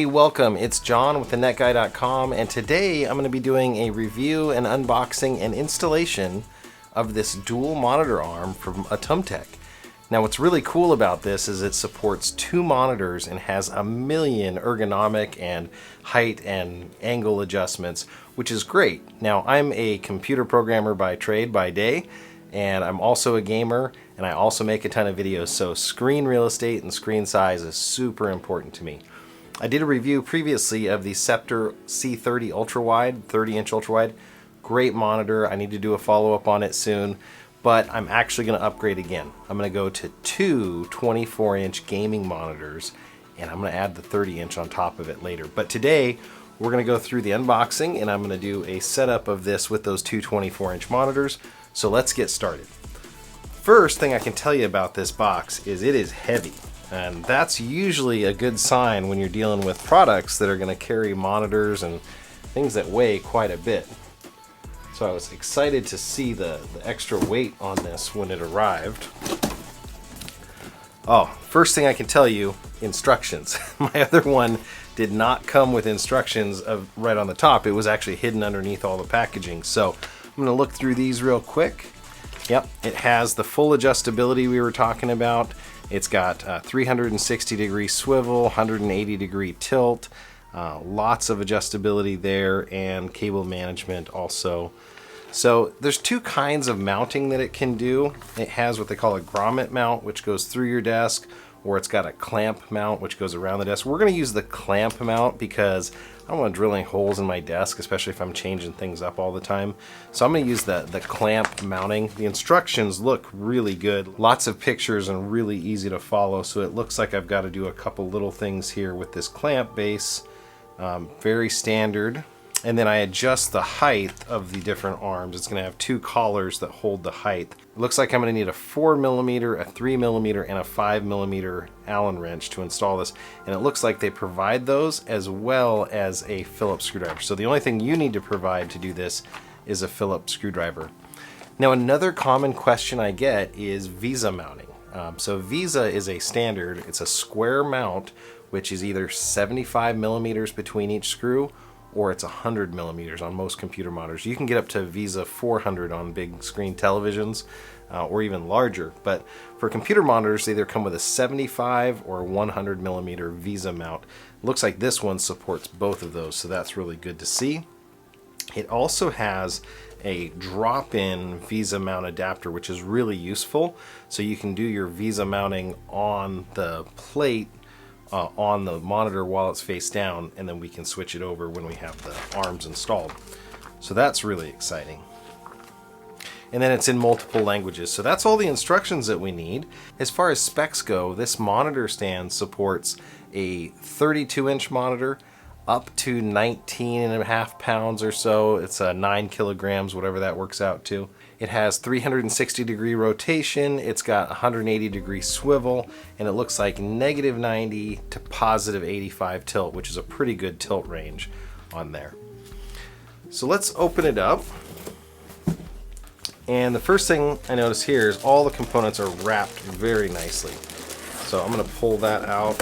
Hey, welcome. It's John with thenetguy.com, and today I'm going to be doing a review and unboxing and installation of this dual monitor arm from Atumtek. Now, what's really cool about this is it supports two monitors and has a million ergonomic and height and angle adjustments, which is great. Now, I'm a computer programmer by trade, by day, and I'm also a gamer, and I also make a ton of videos, so screen real estate and screen size is super important to me. I did a review previously of the Scepter C30 ultra-wide, 30-inch ultra-wide. Great monitor. I need to do a follow-up on it soon, but I'm actually going to upgrade again. I'm going to go to two 24-inch gaming monitors, and I'm going to add the 30-inch on top of it later. But today, we're going to go through the unboxing, and I'm going to do a setup of this with those two 24-inch monitors. So let's get started. First thing I can tell you about this box is it is heavy. And that's usually a good sign when you're dealing with products that are going to carry monitors and things that weigh quite a bit. So I was excited to see the extra weight on this when it arrived. Oh, first thing I can tell you, instructions. My other one did not come with instructions right on the top. It was actually hidden underneath all the packaging. So I'm going to look through these real quick. Yep, it has the full adjustability we were talking about. It's got 360 degree swivel, 180 degree tilt, lots of adjustability there, and cable management also. So there's two kinds of mounting that it can do. It has what they call a grommet mount, which goes through your desk, or it's got a clamp mount, which goes around the desk. We're going to use the clamp mount because I don't want to drill any holes in my desk, especially if I'm changing things up all the time. So I'm going to use the clamp mounting. The instructions look really good. Lots of pictures and really easy to follow. So it looks like I've got to do a couple little things here with this clamp base. Very standard. And then I adjust the height of the different arms. It's going to have two collars that hold the height. It looks like I'm going to need a 4mm, a 3mm, and a 5mm Allen wrench to install this. And it looks like they provide those as well as a Phillips screwdriver. So the only thing you need to provide to do this is a Phillips screwdriver. Now, another common question I get is VESA mounting. So VESA is a standard. It's a square mount, which is either 75mm between each screw, or it's 100mm on most computer monitors. You can get up to VESA 400 on big screen televisions, or even larger. But for computer monitors, they either come with a 75 or 100mm VESA mount. Looks like this one supports both of those, so that's really good to see. It also has a drop-in VESA mount adapter, which is really useful. So you can do your VESA mounting on the plate on the monitor while it's face down, and then we can switch it over when we have the arms installed. So that's really exciting. And then it's in multiple languages. So that's all the instructions that we need. As far as specs go, this monitor stand supports a 32-inch monitor up to 19.5 pounds or so. It's 9 kilograms, whatever that works out to. It has 360 degree rotation, it's got 180 degree swivel, and it looks like -90 to +85 tilt, which is a pretty good tilt range on there. So let's open it up. And the first thing I notice here is all the components are wrapped very nicely. So I'm going to pull that out.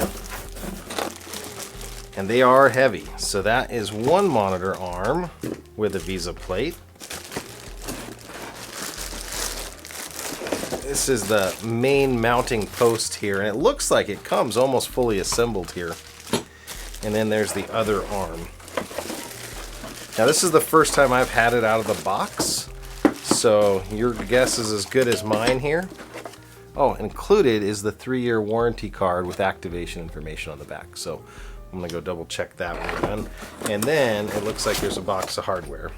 And they are heavy. So that is one monitor arm with a VESA plate. This is the main mounting post here, and it looks like it comes almost fully assembled here. And then there's the other arm. Now this is the first time I've had it out of the box, so your guess is as good as mine here. Oh, included is the 3-year warranty card with activation information on the back. So I'm gonna go double check that when we're done. And then it looks like there's a box of hardware.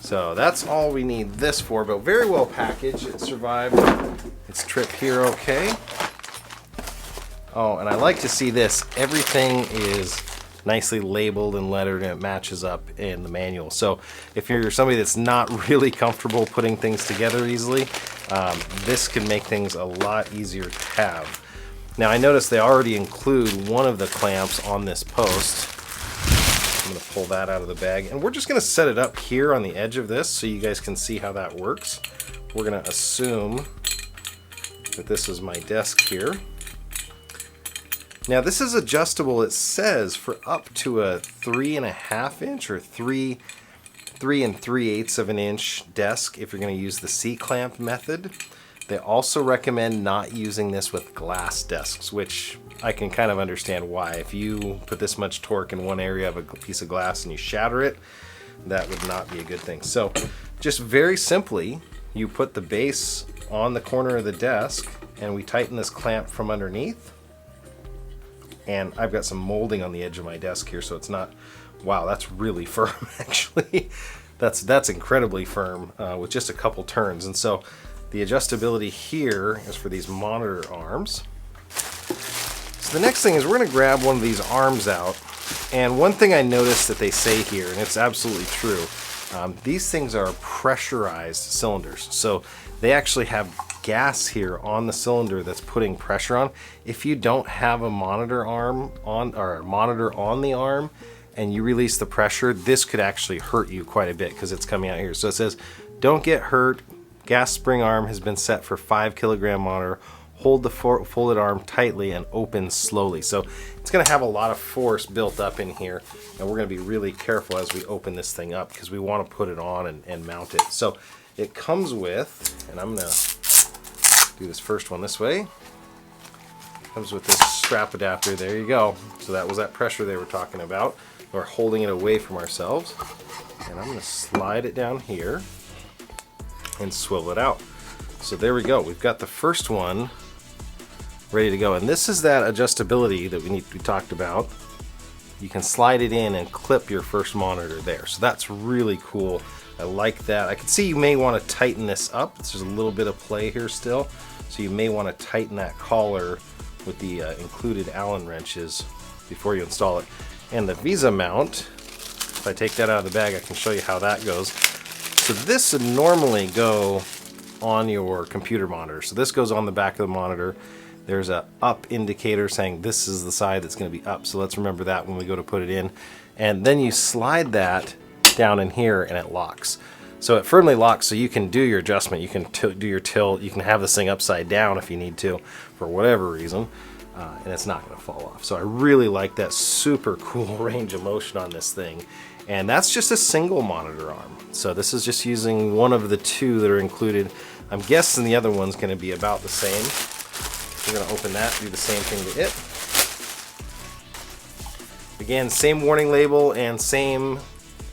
So that's all we need this for, but very well packaged. It survived its trip here okay. Oh, and I like to see this. Everything is nicely labeled and lettered, and it matches up in the manual. So if you're somebody that's not really comfortable putting things together easily, this can make things a lot easier to have. Now I noticed they already include one of the clamps on this post. I'm going to pull that out of the bag, and we're just going to set it up here on the edge of this so you guys can see how that works. We're going to assume that this is my desk here. Now this is adjustable, it says, for up to a 3.5 inch or 3 3/8 of an inch desk if you're going to use the C-clamp method. They also recommend not using this with glass desks, which I can kind of understand why. If you put this much torque in one area of a piece of glass and you shatter it, that would not be a good thing. So just very simply, you put the base on the corner of the desk and we tighten this clamp from underneath. And I've got some molding on the edge of my desk here, so it's not, wow, that's really firm actually. That's incredibly firm with just a couple turns. And so the adjustability here is for these monitor arms. So the next thing is we're going to grab one of these arms out. And one thing I noticed that they say here, and it's absolutely true, these things are pressurized cylinders. So they actually have gas here on the cylinder that's putting pressure on. If you don't have a monitor arm on, or a monitor on the arm, and you release the pressure, this could actually hurt you quite a bit because it's coming out here. So it says, don't get hurt. Gas spring arm has been set for 5 kilogram monitor. Hold the folded arm tightly and open slowly. So it's going to have a lot of force built up in here, and we're going to be really careful as we open this thing up because we want to put it on and mount it. So it comes with, and I'm going to do this first one this way. It comes with this strap adapter. There you go. So that was that pressure they were talking about. We're holding it away from ourselves. And I'm going to slide it down here and swivel it out. So there we go. We've got the first one ready to go. And this is that adjustability that we talked about. You can slide it in and clip your first monitor there. So that's really cool. I like that. I can see you may want to tighten this up. There's a little bit of play here still. So you may want to tighten that collar with the included Allen wrenches before you install it. And the VESA mount, if I take that out of the bag, I can show you how that goes. So this would normally go on your computer monitor. So this goes on the back of the monitor. There's a up indicator saying this is the side that's going to be up. So let's remember that when we go to put it in. And then you slide that down in here and it locks. So it firmly locks, so you can do your adjustment. You can do your tilt. You can have this thing upside down if you need to for whatever reason. And it's not going to fall off. So I really like that super cool range of motion on this thing. And that's just a single monitor arm. So this is just using one of the two that are included. I'm guessing the other one's going to be about the same. We're going to open that, do the same thing to it. Again, same warning label and same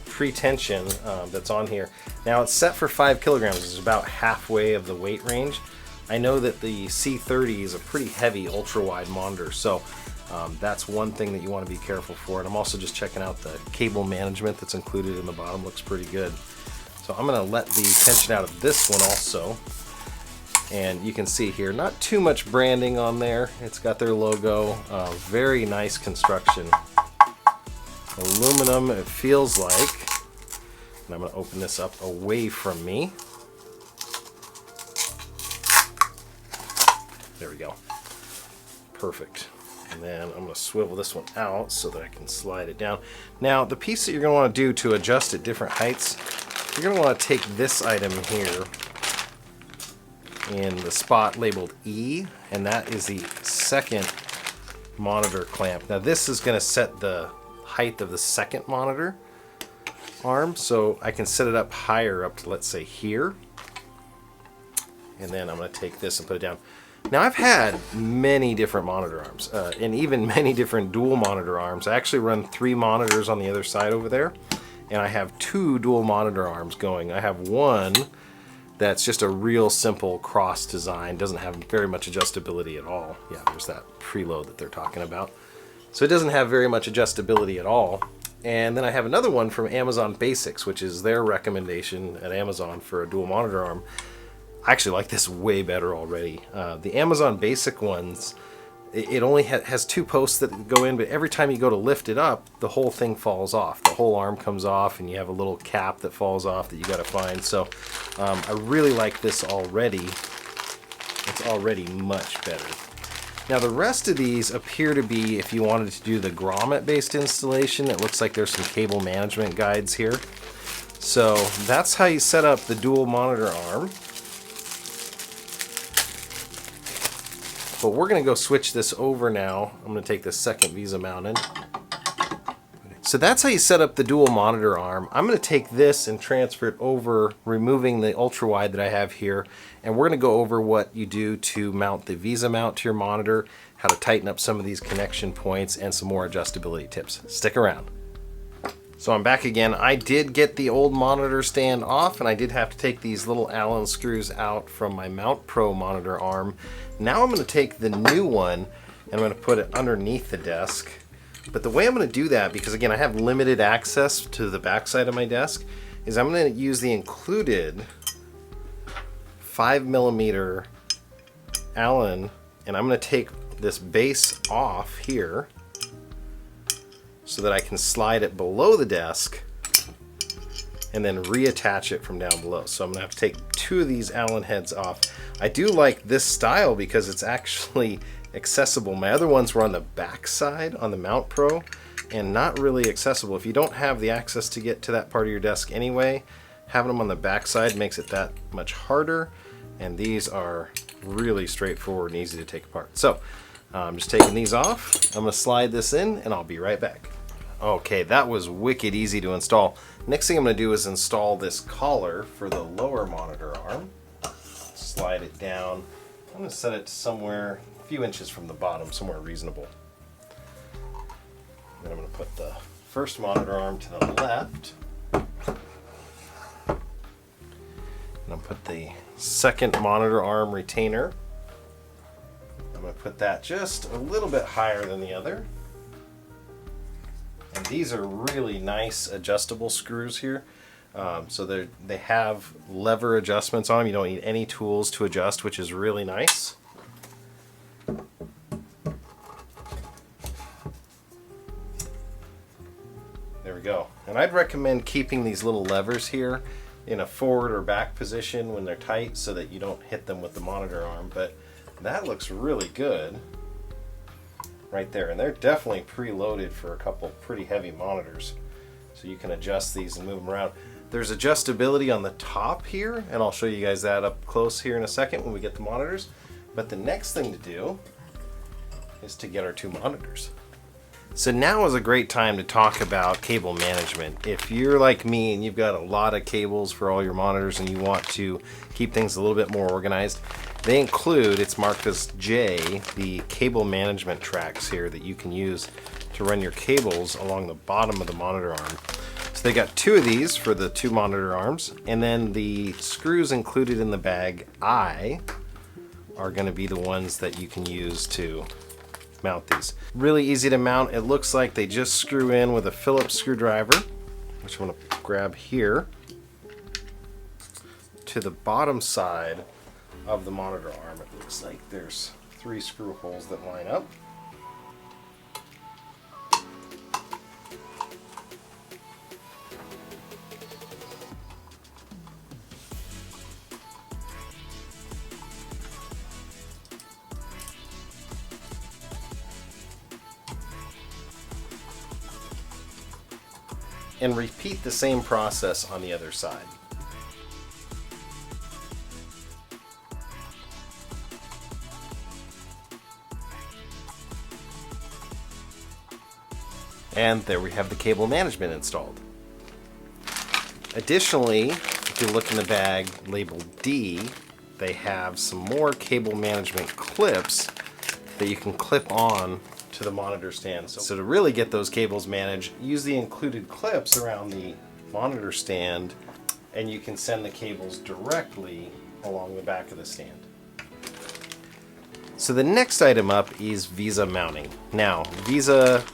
pre-tension that's on here. Now it's set for 5 kilograms. It's about halfway of the weight range. I know that the C30 is a pretty heavy ultra-wide monitor, so that's one thing that you want to be careful for. And I'm also just checking out the cable management that's included in the bottom. Looks pretty good. So I'm going to let the tension out of this one also. And you can see here, not too much branding on there. It's got their logo. Very nice construction. Aluminum, it feels like. And I'm going to open this up away from me. There we go. Perfect. And then I'm going to swivel this one out so that I can slide it down. Now, the piece that you're going to want to do to adjust at different heights, you're going to want to take this item here in the spot labeled E, and that is the second monitor clamp. Now, this is going to set the height of the second monitor arm, so I can set it up higher, up to, let's say, here. And then I'm going to take this and put it down. Now, I've had many different monitor arms, and even many different dual monitor arms. I actually run 3 monitors on the other side over there, and I have 2 dual monitor arms going. I have one that's just a real simple cross design, doesn't have very much adjustability at all. Yeah, there's that preload that they're talking about. So it doesn't have very much adjustability at all. And then I have another one from Amazon Basics, which is their recommendation at Amazon for a dual monitor arm. I actually like this way better already. The Amazon Basic ones, it only has 2 posts that go in, but every time you go to lift it up, the whole thing falls off. The whole arm comes off, and you have a little cap that falls off that you got to find. So I really like this already. It's already much better. Now the rest of these appear to be, if you wanted to do the grommet-based installation, it looks like there's some cable management guides here. So that's how you set up the dual monitor arm. But we're going to go switch this over now. I'm going to take this second VESA mount in. So that's how you set up the dual monitor arm. I'm going to take this and transfer it over, removing the ultra wide that I have here. And we're going to go over what you do to mount the VESA mount to your monitor, how to tighten up some of these connection points, and some more adjustability tips. Stick around. So I'm back again. I did get the old monitor stand off, and I did have to take these little Allen screws out from my Mount Pro monitor arm. Now I'm going to take the new one and I'm going to put it underneath the desk. But the way I'm going to do that, because again I have limited access to the back side of my desk, is I'm going to use the included 5mm Allen, and I'm going to take this base off here so that I can slide it below the desk and then reattach it from down below. So I'm gonna have to take 2 of these Allen heads off. I do like this style because it's actually accessible. My other ones were on the back side on the Mount Pro and not really accessible. If you don't have the access to get to that part of your desk anyway, having them on the back side makes it that much harder. And these are really straightforward and easy to take apart. So I'm just taking these off. I'm gonna slide this in and I'll be right back. Okay, that was wicked easy to install. Next thing I'm going to do is install this collar for the lower monitor arm. Slide it down. I'm going to set it somewhere a few inches from the bottom, somewhere reasonable. Then I'm going to put the first monitor arm to the left. And I'll put the second monitor arm retainer. I'm going to put that just a little bit higher than the other. And these are really nice adjustable screws here. So they have lever adjustments on them. You don't need any tools to adjust, which is really nice. There we go. And I'd recommend keeping these little levers here in a forward or back position when they're tight so that you don't hit them with the monitor arm. But that looks really good right there, and they're definitely preloaded for a couple pretty heavy monitors, so you can adjust these and move them around. There's adjustability on the top here, and I'll show you guys that up close here in a second when we get the monitors. But the next thing to do is to get our 2 monitors. So now is a great time to talk about cable management. If you're like me and you've got a lot of cables for all your monitors and you want to keep things a little bit more organized, they include, it's marked as J, the cable management tracks here that you can use to run your cables along the bottom of the monitor arm. So they got 2 of these for the 2 monitor arms, and then the screws included in the bag I are going to be the ones that you can use to mount these. Really easy to mount. It looks like they just screw in with a Phillips screwdriver, which I'm going to grab here, to the bottom side of the monitor arm. It looks like there's 3 screw holes that line up. And repeat the same process on the other side. And there we have the cable management installed. Additionally, if you look in the bag labeled D, they have some more cable management clips that you can clip on to the monitor stand. So to really get those cables managed, use the included clips around the monitor stand, and you can send the cables directly along the back of the stand. So the next item up is VESA mounting. Now, VESA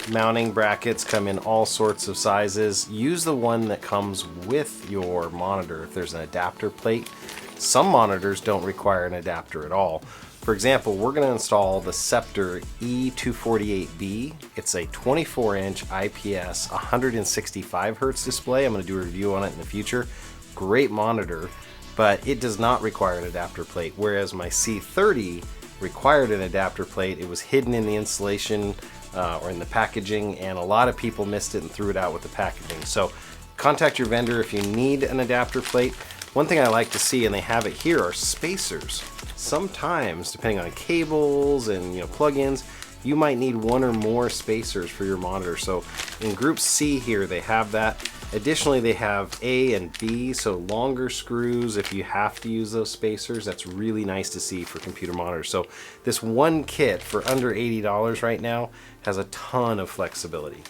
mounting brackets come in all sorts of sizes. Use the one that comes with your monitor if there's an adapter plate. Some monitors don't require an adapter at all. For example, we're going to install the Scepter E248B. It's a 24-inch IPS 165 Hz display. I'm going to do a review on it in the future. Great monitor, but it does not require an adapter plate, whereas my C30 required an adapter plate. It was hidden in the installation or in the packaging, and a lot of people missed it and threw it out with the packaging. So contact your vendor if you need an adapter plate. One thing I like to see, and they have it here, are spacers. Sometimes, depending on cables and plugins, you might need one or more spacers for your monitor. So in group C here, they have that. Additionally, they have A and B, so longer screws if you have to use those spacers. That's really nice to see for computer monitors. So this one kit for under $80 right now has a ton of flexibility.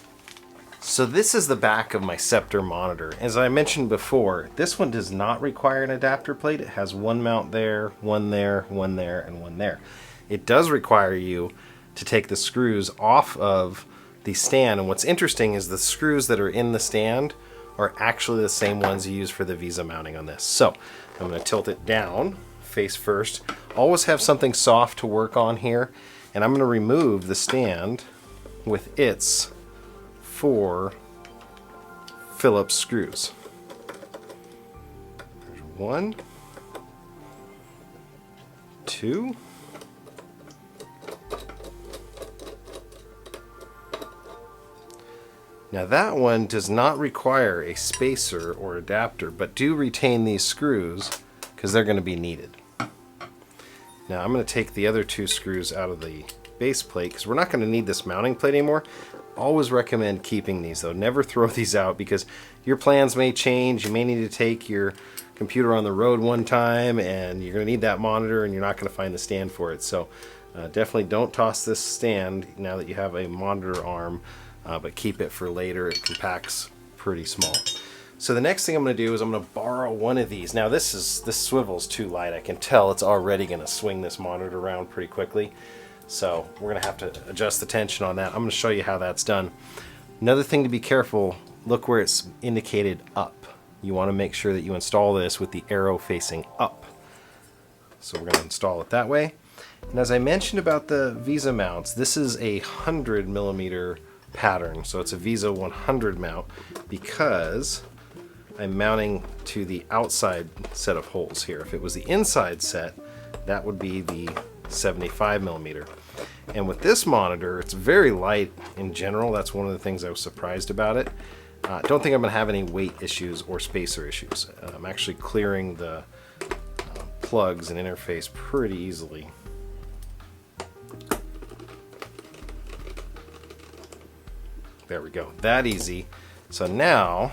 So this is the back of my Scepter monitor. As I mentioned before, this one does not require an adapter plate. It has one mount there, one there, one there, and one there. It does require you to take the screws off of the stand, and what's interesting is the screws that are in the stand are actually the same ones you use for the VESA mounting on this. So I'm going to tilt it down face first. Always have something soft to work on here, and I'm going to remove the stand with its 4 Phillips screws. There's 1, 2, now that one does not require a spacer or adapter, but do retain these screws because they're going to be needed. Now I'm going to take the other 2 screws out of the base plate because we're not going to need this mounting plate anymore. Always recommend keeping these though. Never throw these out because your plans may change. You may need to take your computer on the road one time and you're going to need that monitor and you're not going to find the stand for it. So definitely don't toss this stand now that you have a monitor arm. But keep it for later. It compacts pretty small. So the next thing I'm going to do is I'm going to borrow one of these. Now this swivel's too light. I can tell it's already going to swing this monitor around pretty quickly. So we're going to have to adjust the tension on that. I'm going to show you how that's done. Another thing to be careful, look where it's indicated up. You want to make sure that you install this with the arrow facing up. So we're going to install it that way. And as I mentioned about the VESA mounts, this is a 100mm pattern, so it's a VESA 100 mount because I'm mounting to the outside set of holes here. If it was the inside set, that would be the 75mm. And with this monitor, it's very light in general. That's one of the things I was surprised about it. I don't think I'm going to have any weight issues or spacer issues. I'm actually clearing the plugs and interface pretty easily. There we go, that easy. So now,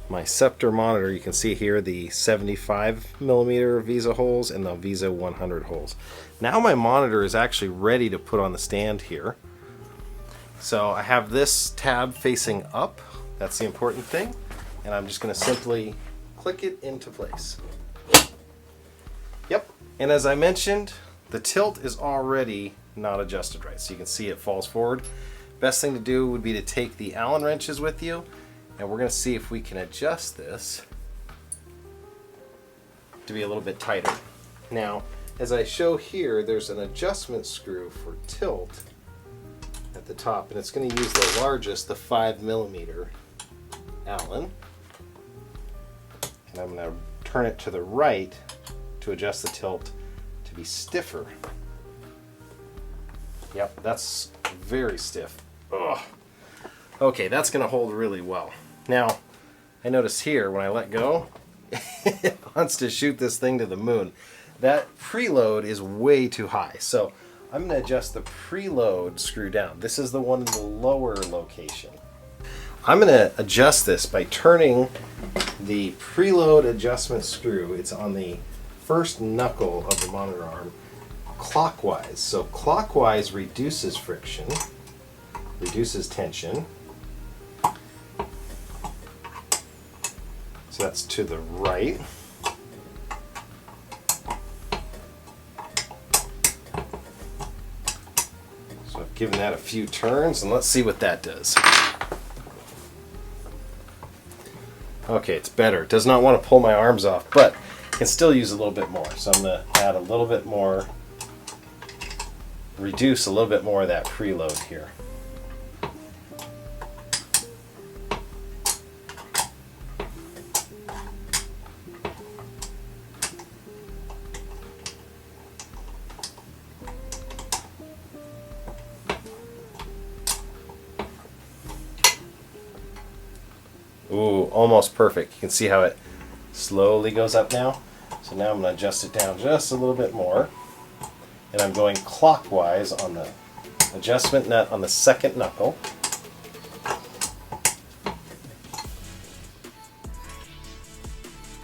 my Scepter monitor, you can see here the 75mm VESA holes and the VESA 100 holes. Now my monitor is actually ready to put on the stand here. So I have this tab facing up, that's the important thing, and I'm just going to simply click it into place. Yep, and as I mentioned, the tilt is already not adjusted right, so you can see it falls forward. Best thing to do would be to take the Allen wrenches with you, and we're going to see if we can adjust this to be a little bit tighter. Now, as I show here, there's an adjustment screw for tilt at the top, and it's going to use the largest, the 5mm Allen. And I'm going to turn it to the right to adjust the tilt to be stiffer. Yep, that's very stiff. Ugh. Okay, that's going to hold really well. Now, I notice here when I let go, it wants to shoot this thing to the moon. That preload is way too high, so I'm going to adjust the preload screw down. This is the one in the lower location. I'm going to adjust this by turning the preload adjustment screw, it's on the first knuckle of the monitor arm, clockwise. So clockwise reduces friction, reduces tension. So that's to the right. So I've given that a few turns, and let's see what that does. Okay, it's better. It does not want to pull my arms off, but I can still use a little bit more. So I'm going to add a little bit more, reduce a little bit more of that preload here. Ooh, almost perfect. You can see how it Slowly goes up now. So now I'm going to adjust it down just a little bit more. And I'm going clockwise on the adjustment nut on the second knuckle.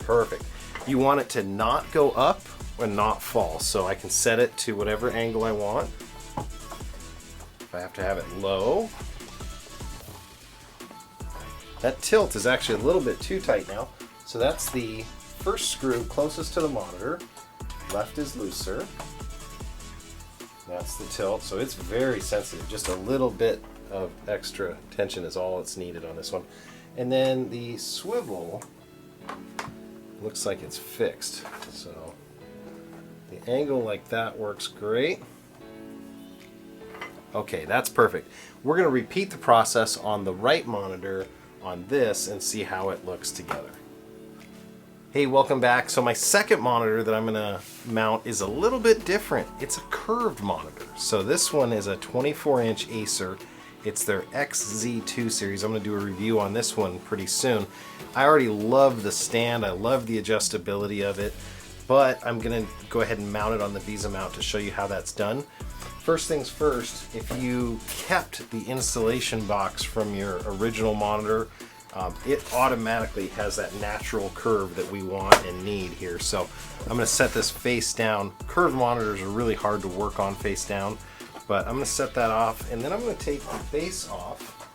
Perfect. You want it to not go up and not fall, so I can set it to whatever angle I want. If I have to have it low. That tilt is actually a little bit too tight now, so that's the first screw closest to the monitor. Left is looser. That's the tilt, so it's very sensitive. Just a little bit of extra tension is all that's needed on this one. And then the swivel looks like it's fixed, so the angle like that works great. Okay, that's perfect. We're going to repeat the process on the right monitor on this and see how it looks together. Hey, welcome back. So my second monitor that I'm going to mount is a little bit different. It's a curved monitor. So this one is a 24-inch Acer. It's their XZ2 series. I'm going to do a review on this one pretty soon. I already love the stand. I love the adjustability of it, but I'm going to go ahead and mount it on the VESA mount to show you how that's done. First things first, if you kept the installation box from your original monitor, it automatically has that natural curve that we want and need here. So I'm going to set this face down. Curved monitors are really hard to work on face down, but I'm going to set that off, and then I'm going to take the base off,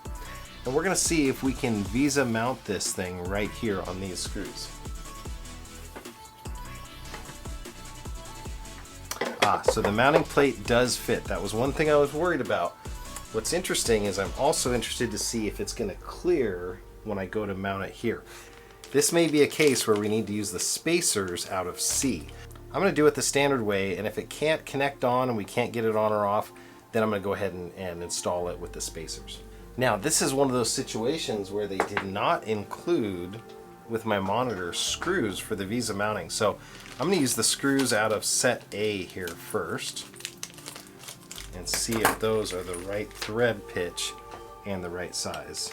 and we're going to see if we can VESA mount this thing right here on these screws. So the mounting plate does fit. That was one thing I was worried about. What's interesting is I'm also interested to see if it's going to clear when I go to mount it here. This may be a case where we need to use the spacers out of C. I'm going to do it the standard way, and if it can't connect on and we can't get it on or off, then I'm going to go ahead and install it with the spacers. Now, this is one of those situations where they did not include with my monitor screws for the VESA mounting. So I'm going to use the screws out of set A here first and see if those are the right thread pitch and the right size.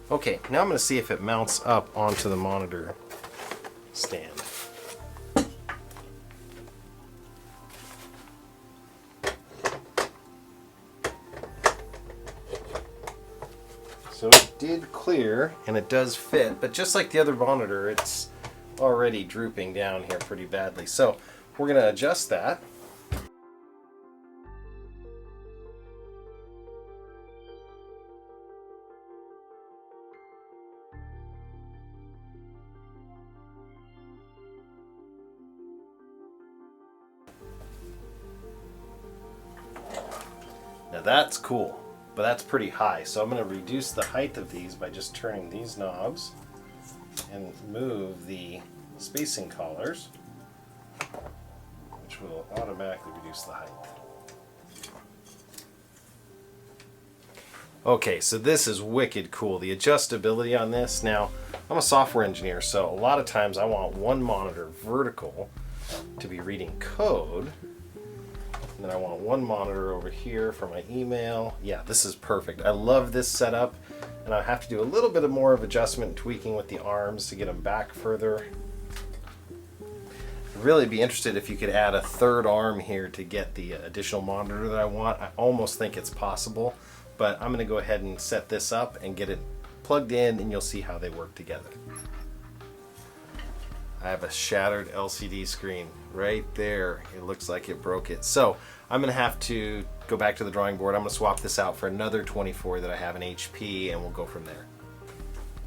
Okay, now I'm going to see if it mounts up onto the monitor stand. So it did clear, and it does fit, but just like the other monitor, it's already drooping down here pretty badly. So we're going to adjust that. Now that's cool, but that's pretty high. So I'm going to reduce the height of these by just turning these knobs and move the spacing collars, which will automatically reduce the height. Okay, so this is wicked cool. The adjustability on this. Now, I'm a software engineer, so a lot of times I want one monitor vertical to be reading code. And then I want one monitor over here for my email. Yeah, this is perfect. I love this setup, and I have to do a little bit of more of adjustment and tweaking with the arms to get them back further. I'd really be interested if you could add a third arm here to get the additional monitor that I want. I almost think it's possible, but I'm going to go ahead and set this up and get it plugged in, and you'll see how they work together. I have a shattered LCD screen right there. It looks like it broke it. So I'm going to have to go back to the drawing board. I'm going to swap this out for another 24 that I have in HP, and we'll go from there.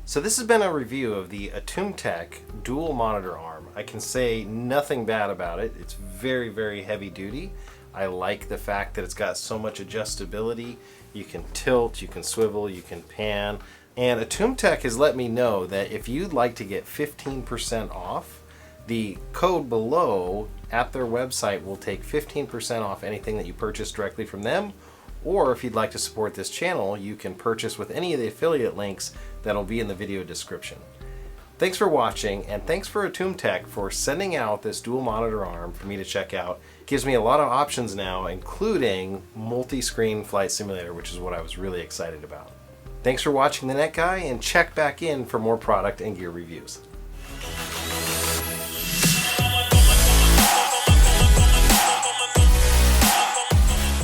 So this has been a review of the Atumtek dual monitor arm. I can say nothing bad about it. It's very, very heavy duty. I like the fact that it's got so much adjustability. You can tilt, you can swivel, you can pan. And Atumtek has let me know that if you'd like to get 15% off, the code below at their website will take 15% off anything that you purchase directly from them Or if you'd like to support this channel, you can purchase with any of the affiliate links that'll be in the video description. Thanks for watching, and thanks for Atumtek for sending out this dual monitor arm for me to check out. It gives me a lot of options now, including multi-screen flight simulator, which is what I was really excited about. Thanks for watching The Net Guy, and check back in for more product and gear reviews.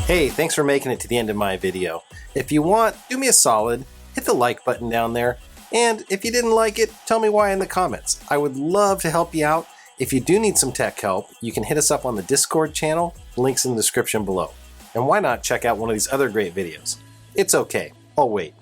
Hey, thanks for making it to the end of my video. If you want, do me a solid, hit the like button down there. And if you didn't like it, tell me why in the comments. I would love to help you out. If you do need some tech help, you can hit us up on the Discord channel, links in the description below. And why not check out one of these other great videos? It's okay, I'll wait.